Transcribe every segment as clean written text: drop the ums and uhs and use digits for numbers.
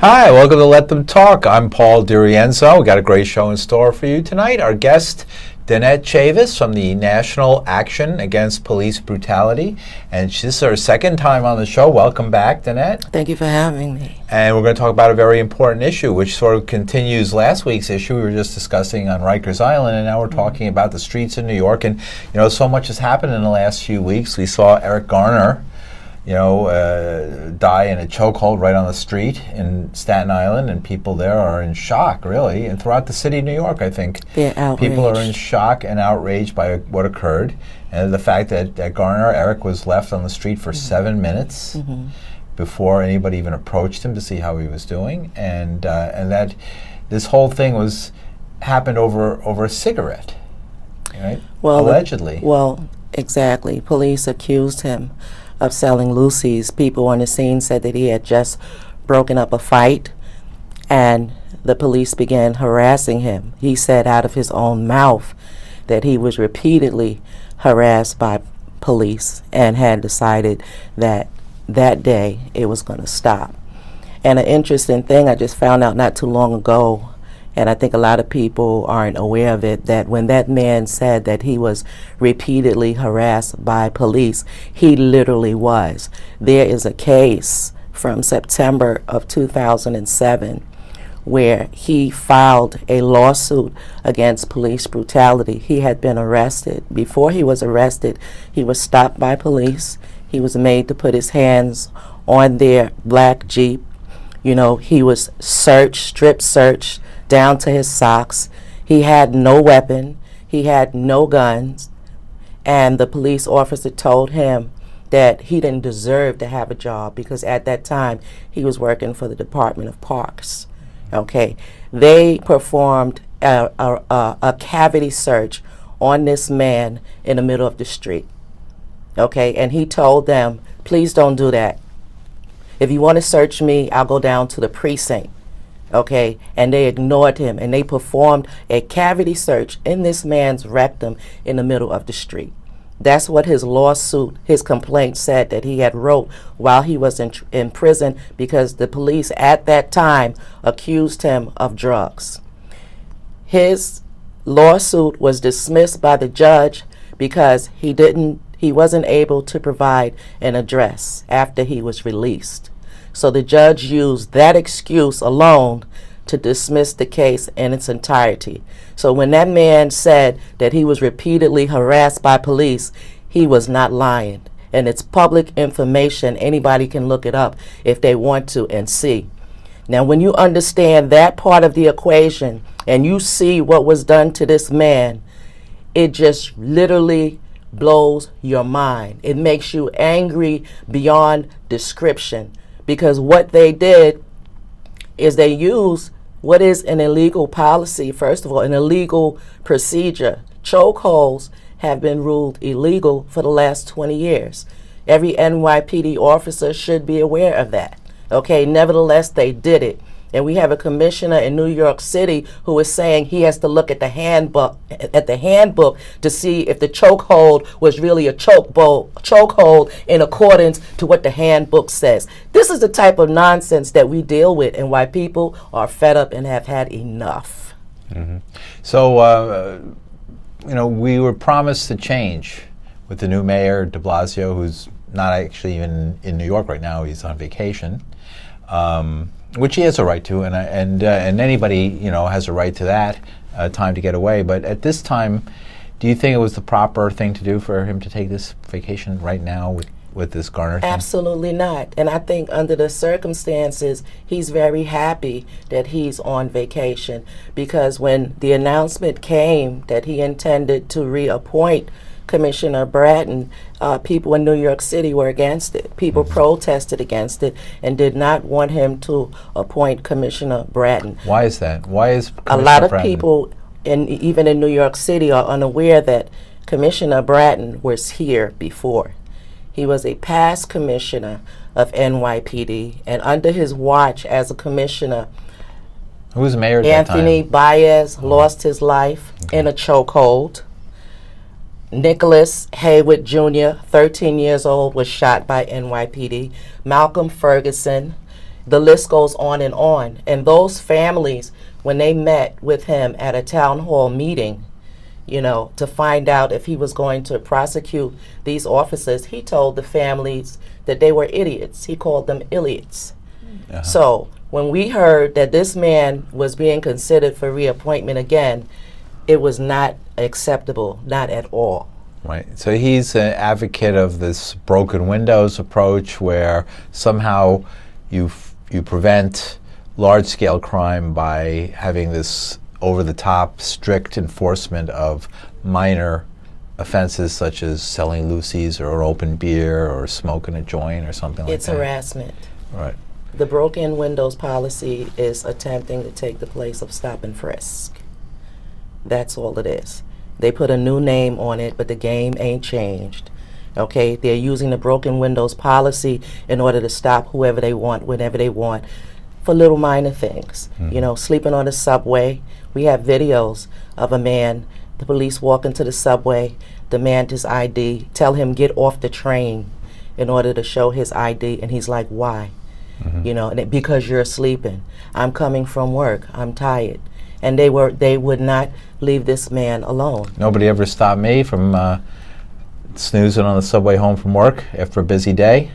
Hi, welcome to Let Them Talk. I'm Paul DiRienzo. We got a great show in store for you tonight. Our guest, Danette Chavis from the National Action Against Police Brutality. And this is her second time on the show. Welcome back, Danette. Thank you for having me. And we're going to talk about a very important issue, which sort of continues last week's issue we were just discussing on Rikers Island, and now we're talking about the streets in New York. And, you know, so much has happened in the last few weeks. We saw Eric Garner, die in a chokehold right on the street in Staten Island, and people there are in shock, really. And throughout the city of New York, I think they're outraged. People are in shock and outraged by what occurred, and the fact that Eric was left on the street for 7 minutes before anybody even approached him to see how he was doing, and that this whole thing happened over a cigarette, right? Well, allegedly. Exactly. Police accused him of selling loosies. People on the scene said that he had just broken up a fight, and the police began harassing him. He said out of his own mouth that he was repeatedly harassed by police and had decided that that day it was going to stop. And an interesting thing I just found out not too long ago, and I think a lot of people aren't aware of it, that when that man said that he was repeatedly harassed by police, he literally was. There is a case from September of 2007 where he filed a lawsuit against police brutality. He had been arrested. Before he was arrested, he was stopped by police. He was made to put his hands on their black Jeep. You know, he was searched, strip searched, down to his socks. He had no weapon. He had no guns. And the police officer told him that he didn't deserve to have a job because at that time he was working for the Department of Parks. Okay. They performed a cavity search on this man in the middle of the street. Okay. And he told them, please don't do that. If you want to search me, I'll go down to the precinct. Okay, and they ignored him, and they performed a cavity search in this man's rectum in the middle of the street. That's what his lawsuit, his complaint said that he had wrote while he was in prison because the police at that time accused him of drugs. His lawsuit was dismissed by the judge because he wasn't able to provide an address after he was released. So the judge used that excuse alone to dismiss the case in its entirety. So when that man said that he was repeatedly harassed by police, he was not lying. And it's public information. Anybody can look it up if they want to and see. Now, when you understand that part of the equation and you see what was done to this man, it just literally blows your mind. It makes you angry beyond description. Because what they did is they used what is an illegal policy, first of all, an illegal procedure. Chokeholds have been ruled illegal for the last 20 years. Every NYPD officer should be aware of that. Okay, nevertheless, they did it. And we have a commissioner in New York City who is saying he has to look at the handbook to see if the chokehold was really a chokehold in accordance to what the handbook says. This is the type of nonsense that we deal with and why people are fed up and have had enough. Mm-hmm. So, we were promised a change with the new mayor, de Blasio, who's not actually even in New York right now. He's on vacation. Which he has a right to, and anybody has a right to that time to get away. But at this time, do you think it was the proper thing to do for him to take this vacation right now with this Garner thing? Absolutely not. And I think under the circumstances, he's very happy that he's on vacation because when the announcement came that he intended to reappoint Commissioner Bratton, people in New York City were against it. People protested against it and did not want him to appoint Commissioner Bratton. Why is that? Why is Commissioner a lot of Bratton? People, even in New York City, are unaware that Commissioner Bratton was here before. He was a past commissioner of NYPD, and under his watch as a commissioner, who was mayor at that time? Anthony Baez lost his life in a chokehold. Nicholas Haywood Jr., 13 years old, was shot by NYPD. Malcolm Ferguson The list goes on. And those families, when they met with him at a town hall meeting, to find out if he was going to prosecute these officers, he told the families that they were idiots. He called them idiots. So when we heard that this man was being considered for reappointment again, it was not acceptable, not at all. Right. So he's an advocate of this broken windows approach, where somehow you prevent large-scale crime by having this over-the-top, strict enforcement of minor offenses such as selling loosies or open beer or smoking a joint or something like that. It's harassment. Right. The broken windows policy is attempting to take the place of stop and frisk. That's all it is. They put a new name on it, but the game ain't changed. Okay? They're using the broken windows policy in order to stop whoever they want, whenever they want, for little minor things. Sleeping on the subway. We have videos of a man, the police walk into the subway, demand his ID, tell him get off the train in order to show his ID, and he's like, why? Because you're sleeping. I'm coming from work. I'm tired. And they would not leave this man alone. Nobody ever stopped me from snoozing on the subway home from work after a busy day.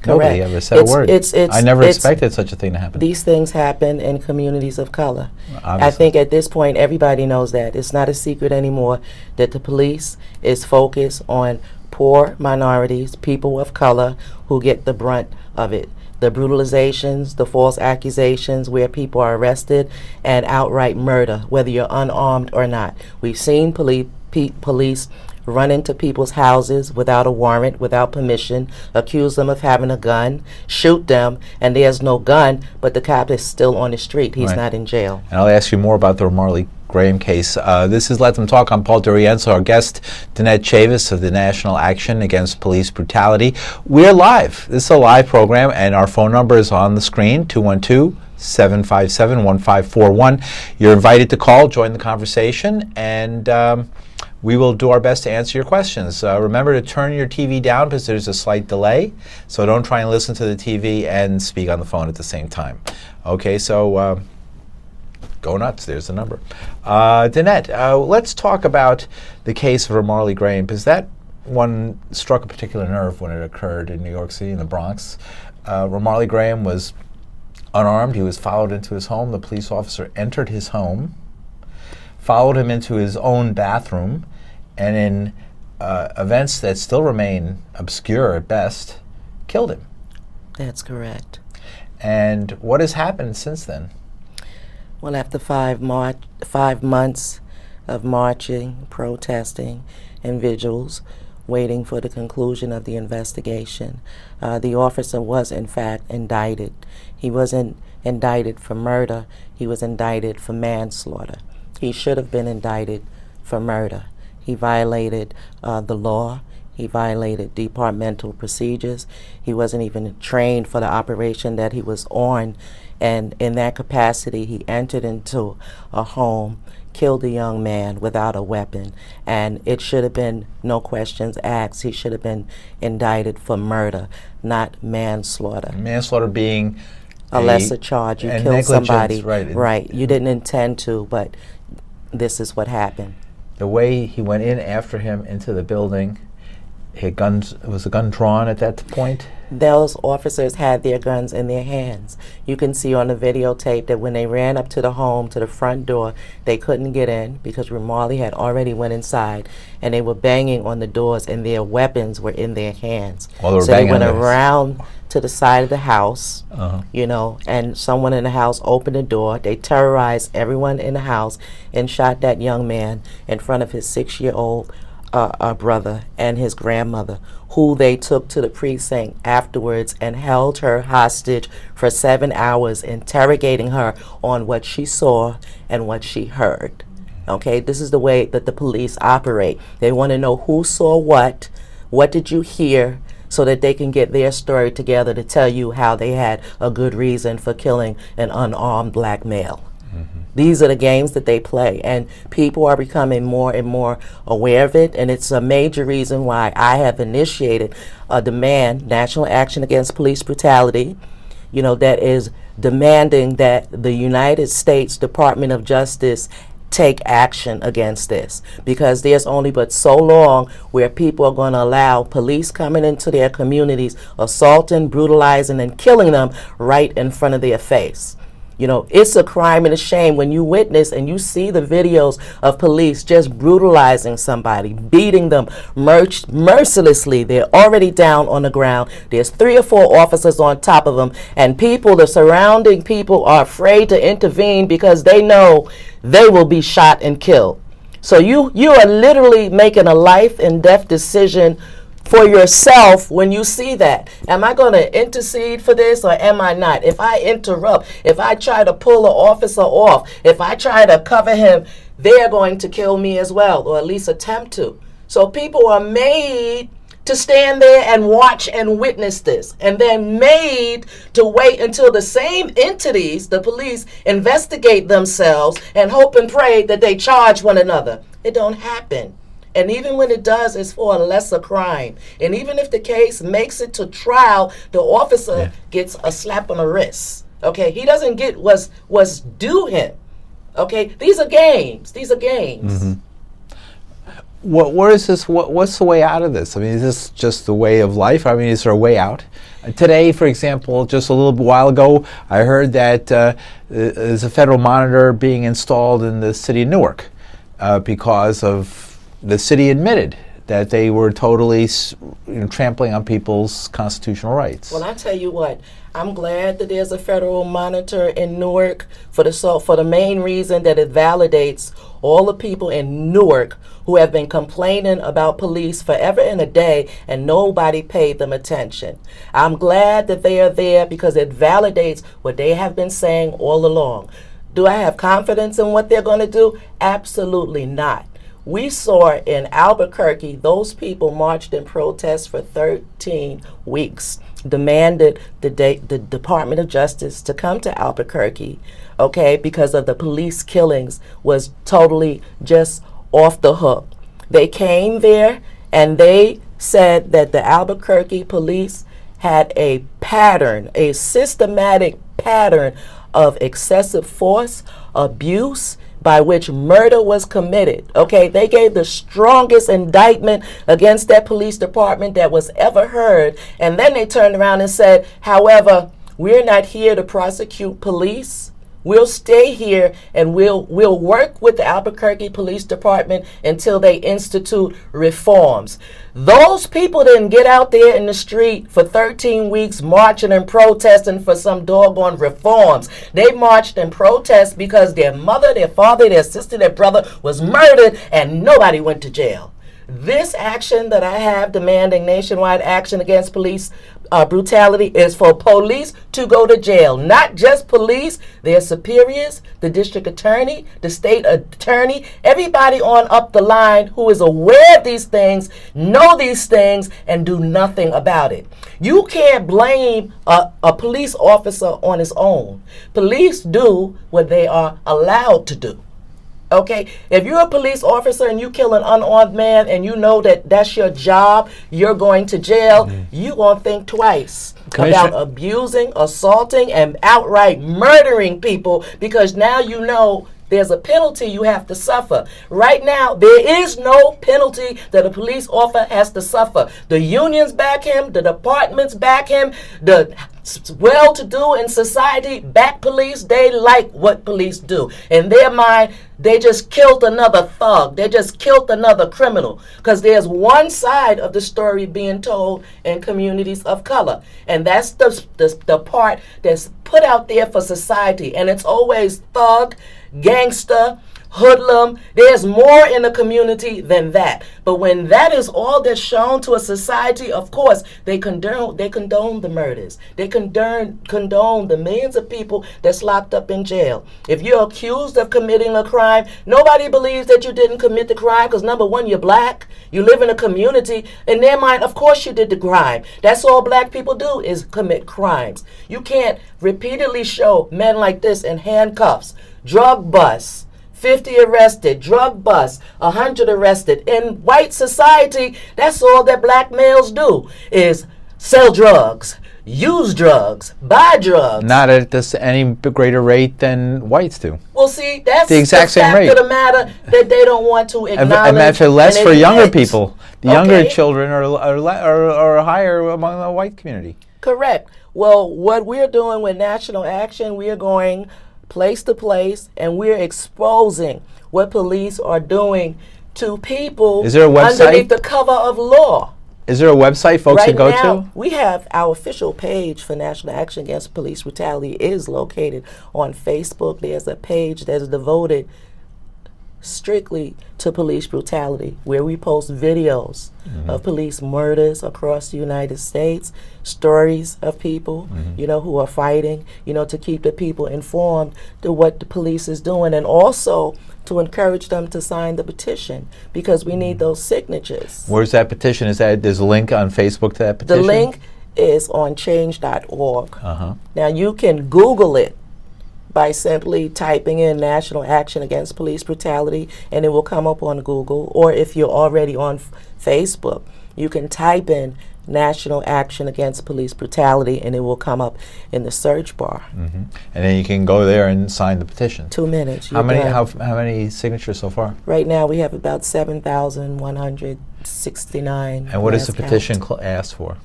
Correct. Nobody ever said a word. I never expected such a thing to happen. These things happen in communities of color. Obviously. I think at this point everybody knows that. It's not a secret anymore that the police is focused on poor minorities, people of color, who get the brunt of it. The brutalizations, the false accusations where people are arrested, and outright murder, whether you're unarmed or not. We've seen police run into people's houses without a warrant, without permission, accuse them of having a gun, shoot them, and there's no gun, but the cop is still on the street. He's not in jail. And I'll ask you more about the Ramarley Graham case. This is Let Them Talk. I'm Paul Durienzo. Our guest, Danette Chavis of the National Action Against Police Brutality. We're live. This is a live program, and our phone number is on the screen, 212-757-1541. You're invited to call, join the conversation, and we will do our best to answer your questions. Remember to turn your TV down because there's a slight delay, so don't try and listen to the TV and speak on the phone at the same time. Okay, so go nuts. There's the number. Danette, let's talk about the case of Ramarley Graham, because that one struck a particular nerve when it occurred in New York City, in the Bronx. Ramarley Graham was unarmed. He was followed into his home. The police officer entered his home, followed him into his own bathroom, and in events that still remain obscure at best, killed him. That's correct. And what has happened since then? Well, after 5 months of marching, protesting, and vigils, waiting for the conclusion of the investigation, the officer was in fact indicted. He wasn't indicted for murder. He was indicted for manslaughter. He should have been indicted for murder. He violated the law. He violated departmental procedures. He wasn't even trained for the operation that he was on. And in that capacity, he entered into a home, killed a young man without a weapon. And it should have been no questions asked. He should have been indicted for murder, not manslaughter. Manslaughter being a lesser charge. You killed somebody. Right. You didn't intend to, but this is what happened. The way he went in after him into the building, was the gun drawn at that point? Those officers had their guns in their hands. You can see on the videotape that when they ran up to the home, to the front door, they couldn't get in because Ramarley had already went inside, and they were banging on the doors, and their weapons were in their hands. Well, so they went around to the side of the house, and someone in the house opened the door. They terrorized everyone in the house and shot that young man in front of his 6-year-old brother and his grandmother, who they took to the precinct afterwards and held her hostage for 7 hours, interrogating her on what she saw and what she heard. Okay, this is the way that the police operate. They want to know who saw what did you hear, so that they can get their story together to tell you how they had a good reason for killing an unarmed black male. These are the games that they play, and people are becoming more and more aware of it, and it's a major reason why I have initiated a demand, National Action Against Police Brutality, that is demanding that the United States Department of Justice take action against this, because there's only but so long where people are going to allow police coming into their communities, assaulting, brutalizing, and killing them right in front of their face. It's a crime and a shame when you witness and you see the videos of police just brutalizing somebody, beating them mercilessly. They're already down on the ground. There's 3 or 4 officers on top of them, and the surrounding people are afraid to intervene because they know they will be shot and killed. So you are literally making a life and death decision for yourself when you see that. Am I going to intercede for this or am I not? If I interrupt, if I try to pull an officer off, if I try to cover him, they're going to kill me as well, or at least attempt to. So people are made to stand there and watch and witness this, and then made to wait until the same entities, the police, investigate themselves and hope and pray that they charge one another. It don't happen. And even when it does, it's for a lesser crime. And even if the case makes it to trial, the officer gets a slap on the wrist. Okay, he doesn't get what's due him. Okay, these are games. These are games. Mm-hmm. Where is this? What's the way out of this? I mean, is this just the way of life? I mean, is there a way out? Today, for example, just a little while ago, I heard that there's a federal monitor being installed in the city of Newark because of the city admitted that they were totally trampling on people's constitutional rights. Well, I tell you what, I'm glad that there's a federal monitor in Newark for the main reason that it validates all the people in Newark who have been complaining about police forever and a day and nobody paid them attention. I'm glad that they are there because it validates what they have been saying all along. Do I have confidence in what they're going to do? Absolutely not. We saw in Albuquerque, those people marched in protest for 13 weeks, demanded the Department of Justice to come to Albuquerque, okay, because of the police killings was totally just off the hook. They came there and they said that the Albuquerque police had a pattern, a systematic pattern of excessive force, abuse, by which murder was committed. Okay, they gave the strongest indictment against that police department that was ever heard, and then they turned around and said, however, we're not here to prosecute police. We'll stay here and we'll work with the Albuquerque Police Department until they institute reforms. Those people didn't get out there in the street for 13 weeks marching and protesting for some doggone reforms. They marched and protested because their mother, their father, their sister, their brother was murdered and nobody went to jail. This action that I have demanding nationwide action against police brutality is for police to go to jail. Not just police, their superiors, the district attorney, the state attorney, everybody on up the line who is aware of these things, know these things, and do nothing about it. You can't blame a police officer on his own. Police do what they are allowed to do. Okay, if you're a police officer and you kill an unarmed man and you know that that's your job, you're going to jail, you're going to think twice about abusing, assaulting, and outright murdering people, because now you know there's a penalty you have to suffer. Right now, there is no penalty that a police officer has to suffer. The unions back him, the departments back him, the well-to-do in society back police. They like what police do. In their mind, they just killed another thug. They just killed another criminal. Because there's one side of the story being told in communities of color. And that's the part that's put out there for society. And it's always thug, gangster, hoodlum. There's more in the community than that. But when that is all that's shown to a society, of course, they condone the murders. They condone the millions of people that's locked up in jail. If you're accused of committing a crime, nobody believes that you didn't commit the crime because, number one, you're black. You live in a community. In their mind, of course you did the crime. That's all black people do is commit crimes. You can't repeatedly show men like this in handcuffs, drug busts, 50 arrested, drug bust, 100 arrested. In white society, that's all that black males do is sell drugs, use drugs, buy drugs. Not at this any greater rate than whites do. Well, see, that's the exact same fact rate of the matter that they don't want to acknowledge. And actually less for younger people. The younger Okay. children are higher among the white community. Correct. Well, what we're doing with National Action, we are going place to place, and we're exposing what police are doing to people Is there a website? underneath the cover of law. Is there a website folks Right can go now, to? we have our official page for National Action Against Police Brutality is located on Facebook. There's a page that's devoted strictly to police brutality, where we post videos of police murders across the United States, stories of people, who are fighting, to keep the people informed to what the police is doing, and also to encourage them to sign the petition, because we need those signatures. Where's that petition? There's a link on Facebook to that petition? The link is on change.org. Uh-huh. Now you can Google it by simply typing in National Action Against Police Brutality, and it will come up on Google. Or if you're already on Facebook, you can type in National Action Against Police Brutality, and it will come up in the search bar. And then you can go there and sign the petition. 2 minutes. How many signatures so far? Right now we have about 7,169. And what does the last petition count. ask for?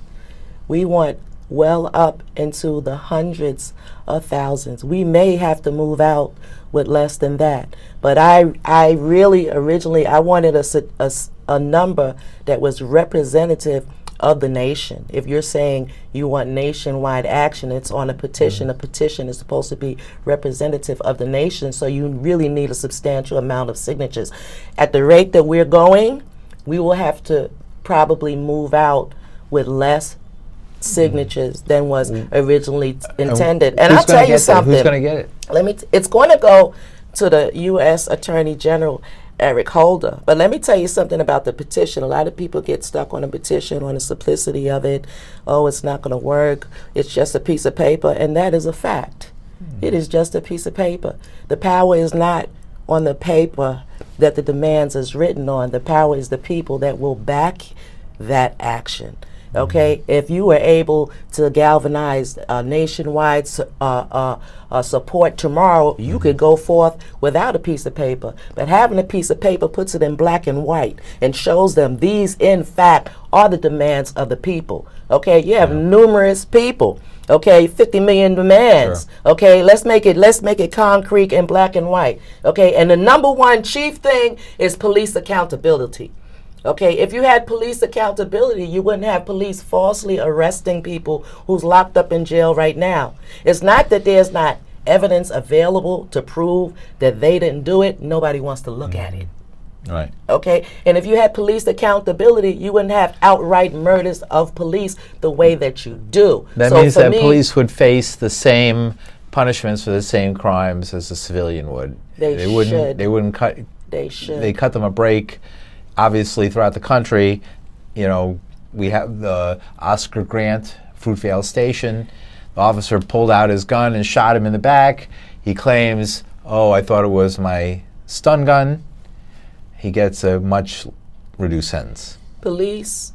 We want well up into the hundreds of thousands. We may have to move out with less than that. But I really originally I wanted a number that was representative of the nation. If you're saying you want nationwide action, it's on a petition. A petition is supposed to be representative of the nation, so you really need a substantial amount of signatures. At the rate that we're going, we will have to probably move out with less signatures than was originally intended. And I'll tell you something. Who's going to get it? It's going to go to the U.S. Attorney General, Eric Holder. But let me tell you something about the petition. A lot of people get stuck on a petition, on the simplicity of it. Oh, it's not going to work. It's just a piece of paper. And that is a fact. It is just a piece of paper. The power is not on the paper that the demands is written on. The power is the people that will back that action. Okay, if you were able to galvanize nationwide support tomorrow, you could go forth without a piece of paper. But having a piece of paper puts it in black and white and shows them these, in fact, are the demands of the people. Okay, you have numerous people. Okay, 50 million demands. Sure. Okay, let's make it concrete and black and white. Okay, and the number one chief thing is police accountability. Okay, if you had police accountability, you wouldn't have police falsely arresting people who's locked up in jail right now. It's not that there's not evidence available to prove that they didn't do it. Nobody wants to look at it. Right. Okay, and if you had police accountability, you wouldn't have outright murders of police the way that you do. That means that police would face the same punishments for the same crimes as a civilian would. They wouldn't cut. They should. They cut them a break. Obviously, throughout the country, we have the Oscar Grant, Fruitvale Station. The officer pulled out his gun and shot him in the back. He claims, "Oh, I thought it was my stun gun." He gets a much reduced sentence. This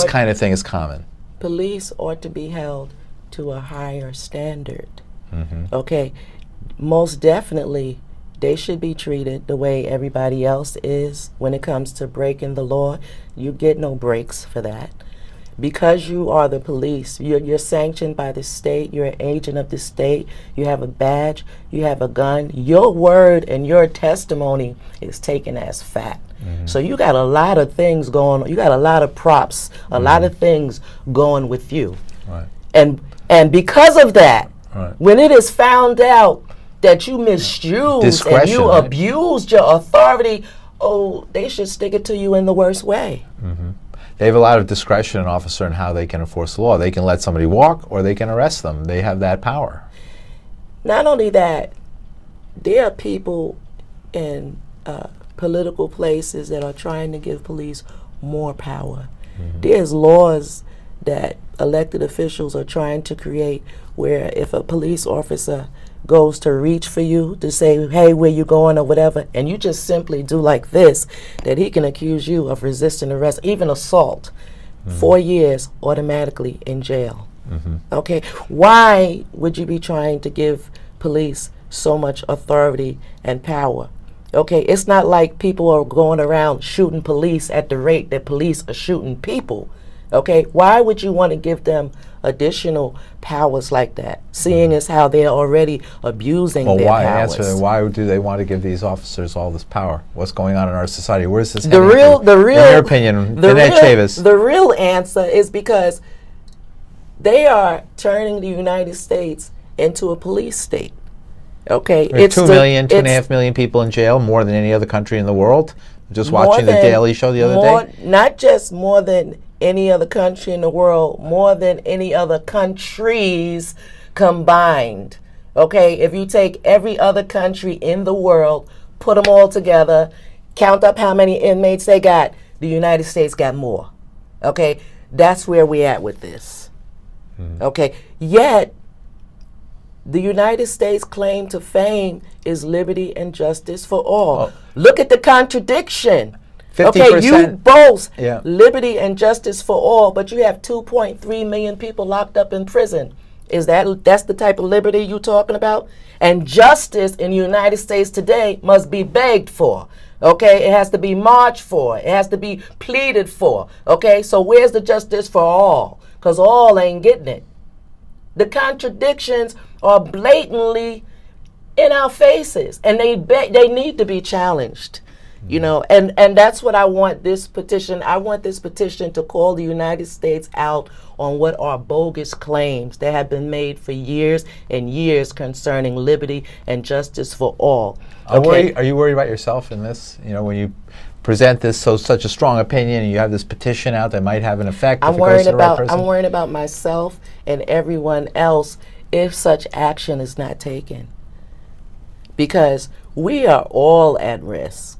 kind of thing is common. Police ought to be held to a higher standard. Okay, most definitely. They should be treated the way everybody else is when it comes to breaking the law. You get no breaks for that. Because you are the police, you're sanctioned by the state, you're an agent of the state, you have a badge, you have a gun. Your word and your testimony is taken as fact. So you got a lot of things going on. You got a lot of props, a lot of things going with you. Right. And because of that, when it is found out that you misused and you abused your authority, they should stick it to you in the worst way. They have a lot of discretion, an officer, in how they can enforce the law. They can let somebody walk or they can arrest them. They have that power. Not only that, there are people in political places that are trying to give police more power. There's laws that elected officials are trying to create where if a police officer goes to reach for you to say, hey, where you going or whatever, and you just simply do like this, that he can accuse you of resisting arrest, even assault. 4 years automatically in jail. Okay, why would you be trying to give police so much authority and power? Okay, it's not like people are going around shooting police at the rate that police are shooting people. Okay, why would you want to give them additional powers like that, seeing as how they're already abusing their powers? Answer, why do they want to give these officers all this power? What's going on in our society? Where's this In your opinion, Danette Chavis? The real answer is because they are turning the United States into a police state. Okay, There's 2.5 million people in jail, more than any other country in the world. Just watching the Daily Show the other day. Not just more than any other country in the world, more than any other countries combined. Okay, if you take every other country in the world, put them all together, count up how many inmates they got, the United States got more. Okay, that's where we're at with this. Okay, yet the United States' claim to fame is liberty and justice for all. Look at the contradiction. 50%. Okay, you boast liberty and justice for all, but you have 2.3 million people locked up in prison. That's the type of liberty you're talking about? And justice in the United States today must be begged for. Okay, it has to be marched for. It has to be pleaded for. Okay, so where's the justice for all? Because all ain't getting it. The contradictions are blatantly in our faces, and they need to be challenged. You know, and that's what I want this petition. I want this petition to call the United States out on what are bogus claims that have been made for years and years concerning liberty and justice for all. Okay? Are you worried about yourself in this? You know, when you present such a strong opinion and you have this petition out that might have an effect. I'm worried about myself and everyone else if such action is not taken, because we are all at risk.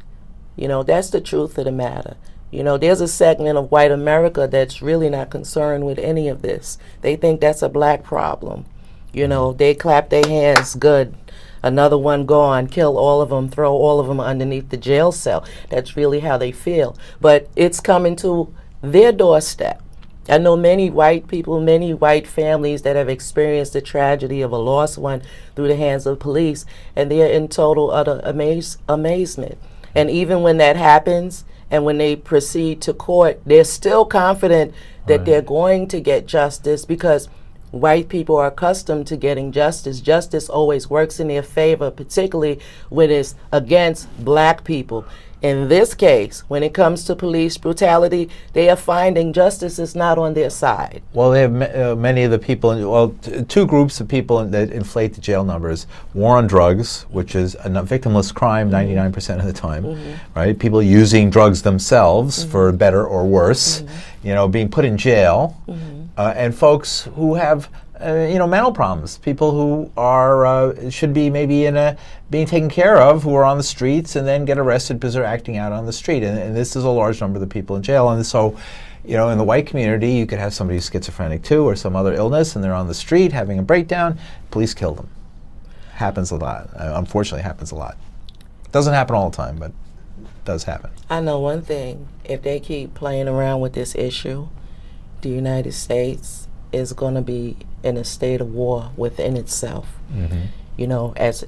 You know, that's the truth of the matter. You know, there's a segment of white America that's really not concerned with any of this. They think that's a black problem. You know, they clap their hands, good. Another one gone, kill all of them, throw all of them underneath the jail cell. That's really how they feel. But it's coming to their doorstep. I know many white people, many white families that have experienced the tragedy of a lost one through the hands of police, and they're in total utter amazement. And even when that happens, and when they proceed to court, they're still confident that they're going to get justice, because white people are accustomed to getting justice. Justice always works in their favor, particularly when it's against black people. In this case, when it comes to police brutality, they are finding justice is not on their side. Well, they have many of the people, two groups of people that inflate the jail numbers. War on drugs, which is a victimless crime 99% of the time, right? People using drugs themselves for better or worse, you know, being put in jail, and folks who have you know, mental problems, people who are should be maybe being taken care of, who are on the streets and then get arrested because they're acting out on the street. And this is a large number of the people in jail. And so, you know, in the white community, you could have somebody who's schizophrenic too, or some other illness, and they're on the street having a breakdown. Police kill them. Happens a lot. Unfortunately, happens a lot. Doesn't happen all the time, but it does happen. I know one thing: if they keep playing around with this issue, the United States is going to be in a state of war within itself. You know, as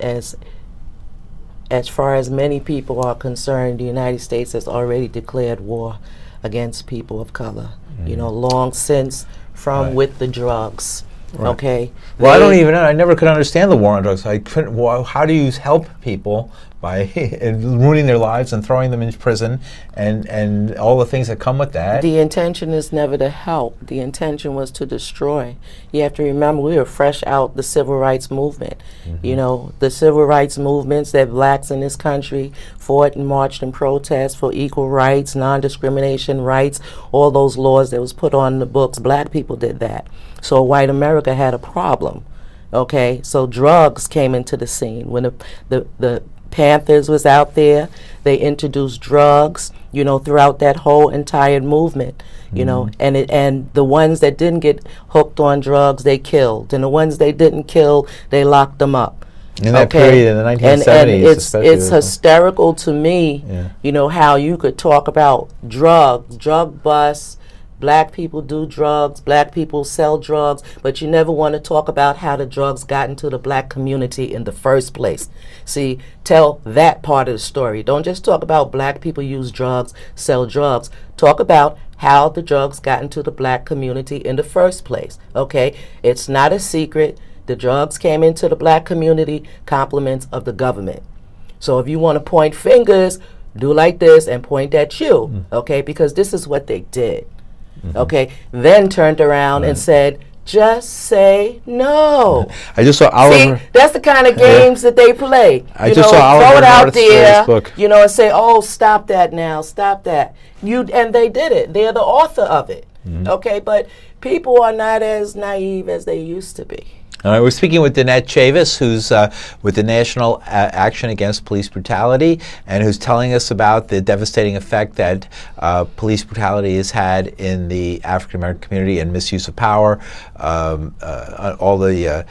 far as many people are concerned, the United States has already declared war against people of color. You know, long since from with the drugs. Okay. Well, I don't even know. I never could understand the war on drugs. I couldn't. Well, how do you help people by ruining their lives and throwing them in prison and all the things that come with that? The intention is never to help. The intention was to destroy. You have to remember, we were fresh out the civil rights movement. You know, the civil rights movements that blacks in this country fought and marched and protest for equal rights, non-discrimination rights, all those laws that was put on the books. Black people did that. So white America had a problem. Okay, so drugs came into the scene. When the Panthers was out there, they introduced drugs, you know, throughout that whole entire movement, you know, and the ones that didn't get hooked on drugs, they killed, and the ones they didn't kill, they locked them up. In that period, in the 1970s, and it's hysterical to me, you know, how you could talk about drugs, drug busts, black people do drugs, black people sell drugs, but you never want to talk about how the drugs got into the black community in the first place. See, tell that part of the story. Don't just talk about black people use drugs, sell drugs. Talk about how the drugs got into the black community in the first place, okay? It's not a secret. The drugs came into the black community, compliments of the government. So if you want to point fingers, do like this and point at you, okay? Because this is what they did, okay? Then turned around and said, just say no. I just saw Oliver. See, that's the kind of games that they play. I just saw Oliver throw it out there, book. and say, oh, stop that now, stop that. And they did it. They're the author of it, okay? But people are not as naive as they used to be. All right, we're speaking with Danette Chavis, who's with the National Action Against Police Brutality, and who's telling us about the devastating effect that police brutality has had in the African American community and misuse of power, all the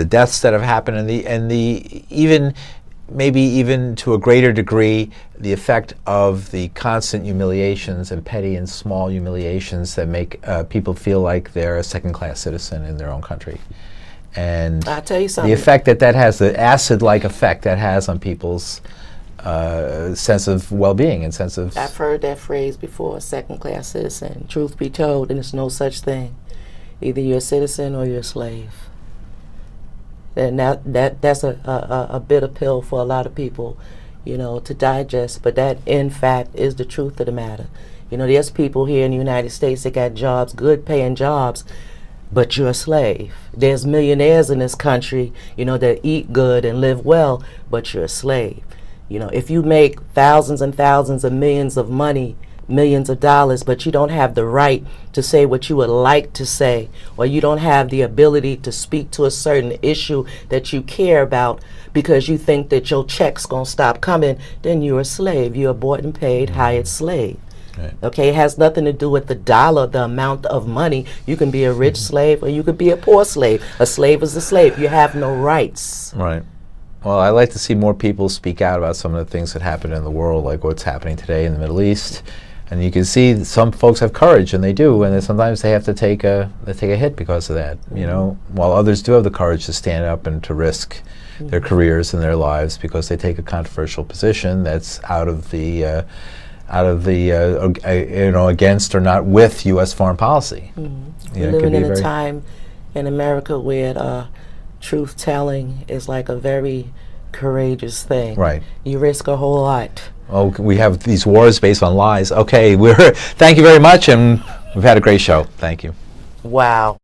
deaths that have happened, and the even maybe even to a greater degree the effect of the constant humiliations and petty and small humiliations that make people feel like they're a second-class citizen in their own country. And I'll tell you something. The effect that has, the acid-like effect that has on people's sense of well-being and sense of... I've heard that phrase before, second-class citizen. Truth be told, and there's no such thing. Either you're a citizen or you're a slave. And that's a bitter pill for a lot of people, to digest. But that, in fact, is the truth of the matter. There's people here in the United States that got jobs, good-paying jobs, but you're a slave. There's millionaires in this country, that eat good and live well, but you're a slave. If you make thousands and thousands of millions of money, millions of dollars, but you don't have the right to say what you would like to say, or you don't have the ability to speak to a certain issue that you care about because you think that your check's gonna stop coming, then you're a slave. You're a bought and paid, hired slave. Right. Okay, it has nothing to do with the dollar, the amount of money. You can be a rich slave or you could be a poor slave. A slave is a slave. You have no rights. Right. Well, I like to see more people speak out about some of the things that happen in the world, like what's happening today in the Middle East. And you can see that some folks have courage, and they do, and then sometimes they have to take a hit because of that. While others do have the courage to stand up and to risk their careers and their lives because they take a controversial position that's out of the against or not with U.S. foreign policy. We're living in a time in America where truth-telling is like a very courageous thing. Right. You risk a whole lot. Oh, we have these wars based on lies. Okay, thank you very much, and we've had a great show. Thank you. Wow.